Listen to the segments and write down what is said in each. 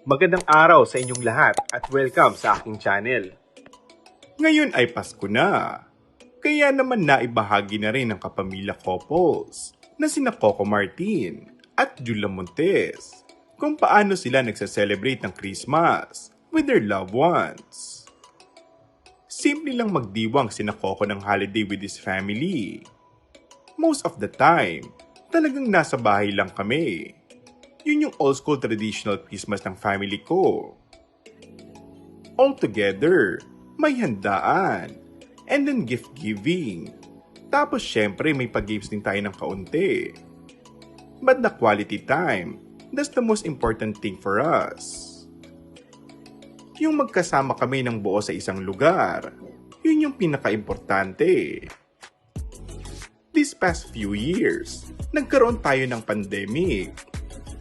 Magandang araw sa inyong lahat at welcome sa aking channel. Ngayon ay Pasko na. Kaya naman naibahagi na rin ng kapamilya couples na sina Coco Martin at Julia Montes kung paano sila nagsa-celebrate ng Christmas with their loved ones. Simple lang magdiwang sina Coco ng holiday with his family. Most of the time, talagang nasa bahay lang kami. Yun yung old school traditional Christmas ng family ko. All together, may handaan, and then gift giving. Tapos syempre may pag-games din tayo ng kaunti. But the quality time, that's the most important thing for us. Yung magkasama kami ng buo sa isang lugar, yun yung pinaka-importante. These past few years, nagkaroon tayo ng pandemic.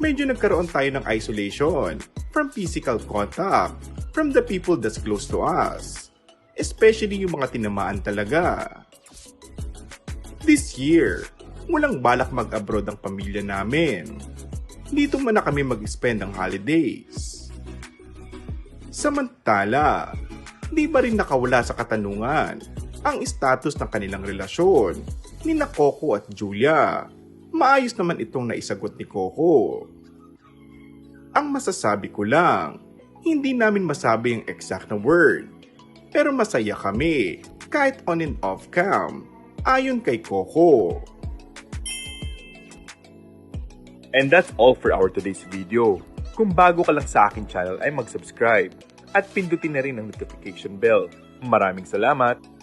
Medyo nagkaroon tayo ng isolation from physical contact from the people that's close to us. Especially yung mga tinamaan talaga. This year, walang balak mag-abroad ang pamilya namin. Dito muna kami mag-spend ang holidays. Samantala, di ba rin nakawala sa katanungan ang status ng kanilang relasyon ni na Coco at Julia. Maayos naman itong naisagot ni Coco. Ang masasabi ko lang, hindi namin masabi ang exact na word. Pero masaya kami, kahit on and off cam, ayon kay Coco. And that's all for our today's video. Kung bago ka lang sa aking channel ay mag-subscribe at pindutin na rin ang notification bell. Maraming salamat!